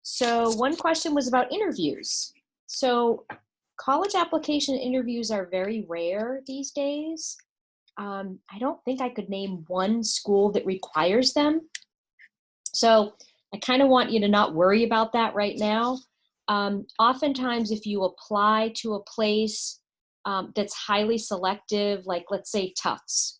So one question was about interviews. So college application interviews are very rare these days. I don't think I could name one school that requires them. So I kind of want you to not worry about that right now. Oftentimes, if you apply to a place that's highly selective, like let's say Tufts,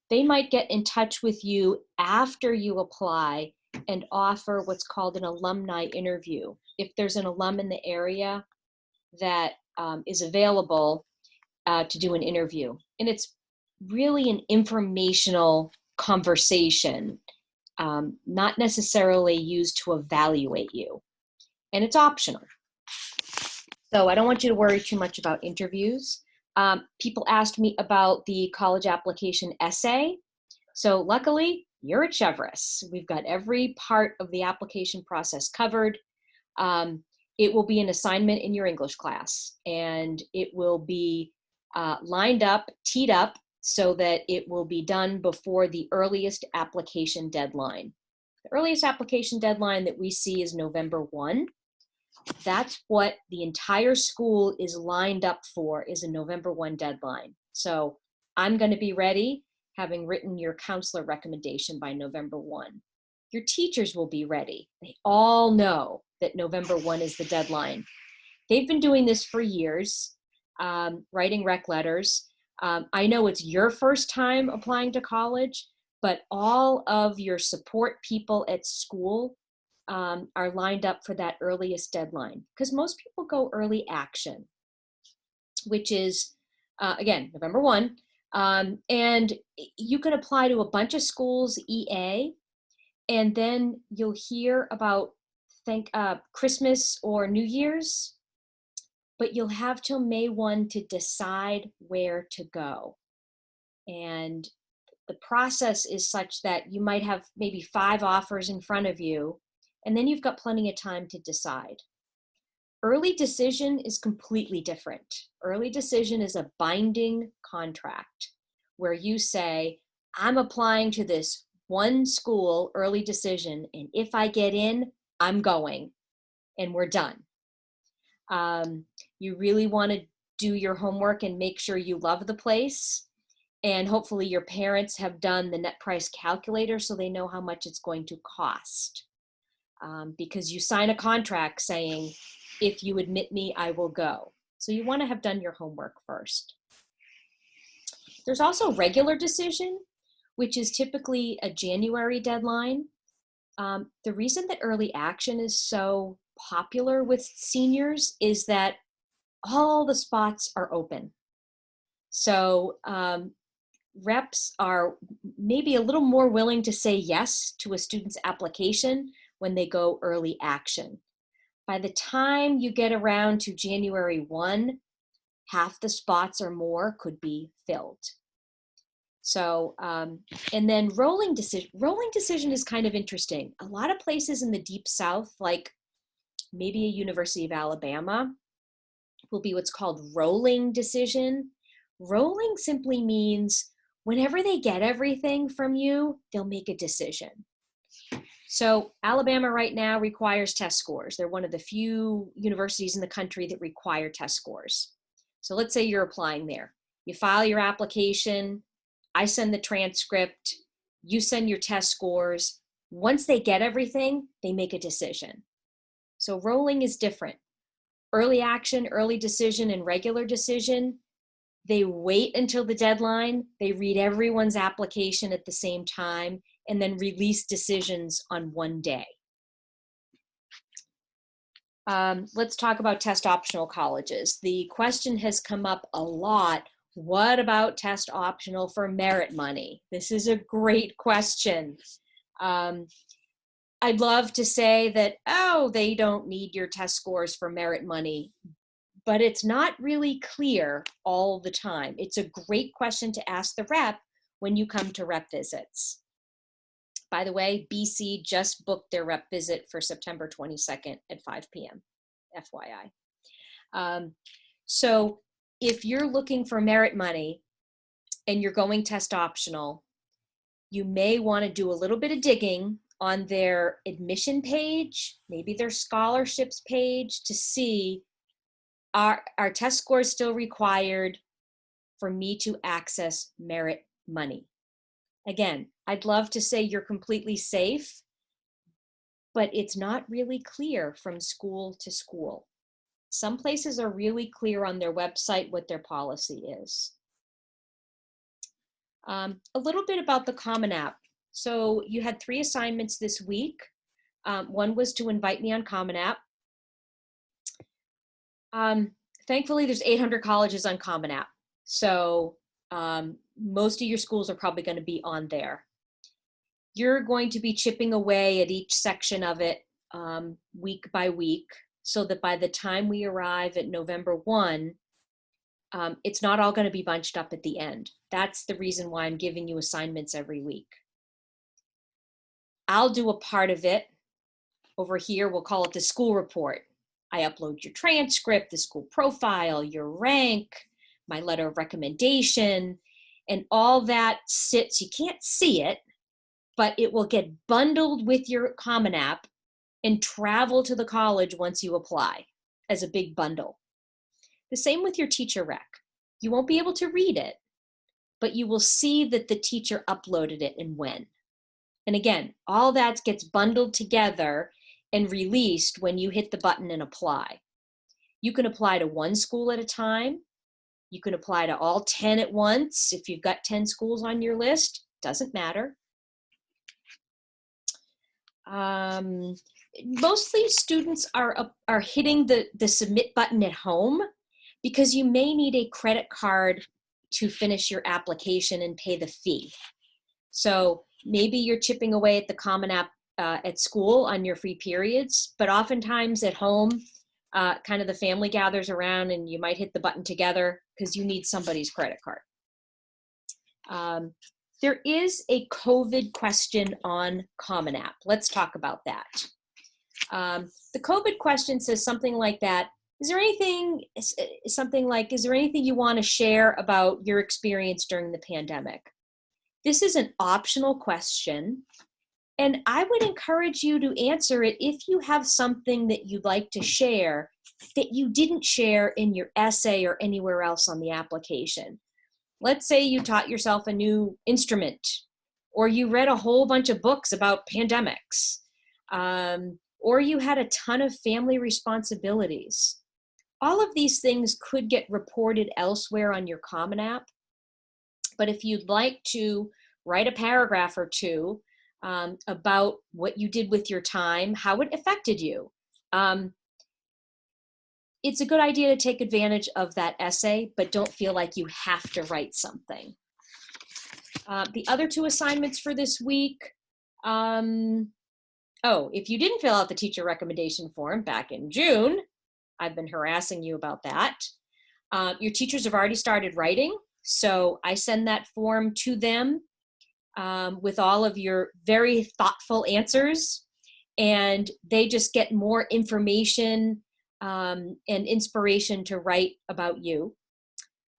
they might get in touch with you after you apply and offer what's called an alumni interview. If there's an alum in the area that is available to do an interview. And it's really an informational conversation, not necessarily used to evaluate you. And it's optional. So I don't want you to worry too much about interviews. People asked me about the college application essay. So luckily, you're at Chevrolet. We've got every part of the application process covered. It will be an assignment in your English class, and it will be lined up, teed up, so that it will be done before the earliest application deadline. The earliest application deadline that we see is November 1. That's what the entire school is lined up for, is a November 1 deadline. So I'm going to be ready, having written your counselor recommendation by November 1. Your teachers will be ready. They all know that November 1 is the deadline. They've been doing this for years, writing rec letters. I know it's your first time applying to college, but all of your support people at school are lined up for that earliest deadline, because most people go early action, which is, again, November 1. And you can apply to a bunch of schools, EA, and then you'll hear about Christmas or New Year's, but you'll have till May 1 to decide where to go. And the process is such that you might have maybe 5 offers in front of you, and then you've got plenty of time to decide. Early decision is completely different. Early decision is a binding contract where you say, I'm applying to this one school, early decision, and if I get in, I'm going, and we're done. You really want to do your homework and make sure you love the place. And hopefully your parents have done the net price calculator so they know how much it's going to cost. Because you sign a contract saying, if you admit me, I will go. So you want to have done your homework first. There's also regular decision, which is typically a January deadline. The reason that early action is so popular with seniors is that all the spots are open. So reps are maybe a little more willing to say yes to a student's application when they go early action. By the time you get around to January 1, half the spots or more could be filled. So, and then rolling decision is kind of interesting. A lot of places in the Deep South, like maybe a University of Alabama, will be what's called rolling decision. Rolling simply means whenever they get everything from you, they'll make a decision. So Alabama right now requires test scores. They're one of the few universities in the country that require test scores. So let's say you're applying there. You file your application, I send the transcript, you send your test scores. Once they get everything, they make a decision. So rolling is different. Early action, early decision, and regular decision, they wait until the deadline, they read everyone's application at the same time, and then release decisions on one day. Let's talk about test optional colleges. The question has come up a lot. What about test optional for merit money? This is a great question. I'd love to say that, oh, they don't need your test scores for merit money, but it's not really clear all the time. It's a great question to ask the rep when you come to rep visits. By the way, BC just booked their rep visit for September 22nd at 5 p.m., FYI. So if you're looking for merit money and you're going test optional, you may want to do a little bit of digging on their admission page, maybe their scholarships page, to see, are test scores still required for me to access merit money? Again, I'd love to say you're completely safe, but it's not really clear from school to school. Some places are really clear on their website what their policy is. A little bit about the CommonApp. So you had 3 assignments this week. One was to invite me on CommonApp. Thankfully, there's 800 colleges on CommonApp. So most of your schools are probably going to be on there. You're going to be chipping away at each section of it week by week, so that by the time we arrive at November 1, it's not all going to be bunched up at the end. That's the reason why I'm giving you assignments every week. I'll do a part of it. Over here, we'll call it the school report. I upload your transcript, the school profile, your rank, my letter of recommendation, and all that sits, you can't see it, but it will get bundled with your CommonApp and travel to the college once you apply as a big bundle. The same with your teacher rec. You won't be able to read it, but you will see that the teacher uploaded it and when. And again, all that gets bundled together and released when you hit the button and apply. You can apply to 1 school at a time. You can apply to all 10 at once. If you've got 10 schools on your list, doesn't matter. Mostly students are hitting the submit button at home because you may need a credit card to finish your application and pay the fee. So maybe you're chipping away at the CommonApp at school on your free periods, but oftentimes at home, kind of the family gathers around and you might hit the button together because you need somebody's credit card. There is a COVID question on CommonApp. Let's talk about that. The COVID question says something like that. Is there anything you want to share about your experience during the pandemic? This is an optional question, and I would encourage you to answer it if you have something that you'd like to share that you didn't share in your essay or anywhere else on the application. Let's say you taught yourself a new instrument, or you read a whole bunch of books about pandemics, or you had a ton of family responsibilities. All of these things could get reported elsewhere on your CommonApp, but if you'd like to write a paragraph or 2 about what you did with your time, how it affected you, it's a good idea to take advantage of that essay, but don't feel like you have to write something. The other 2 assignments for this week, if you didn't fill out the teacher recommendation form back in June, I've been harassing you about that. Your teachers have already started writing, so I send that form to them with all of your very thoughtful answers, and they just get more information and inspiration to write about you.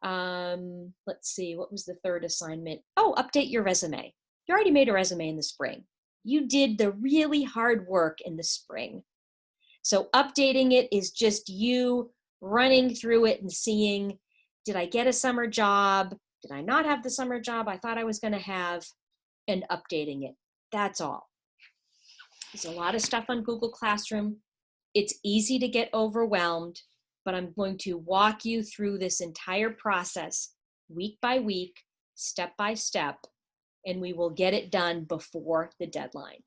Let's see, what was the 3rd assignment? Oh, update your resume. You already made a resume in the spring. You did the really hard work in the spring. So updating it is just you running through it and seeing, did I get a summer job? Did I not have the summer job I thought I was going to have? And updating it. That's all. There's a lot of stuff on Google Classroom. It's easy to get overwhelmed, but I'm going to walk you through this entire process week by week, step by step, and we will get it done before the deadline.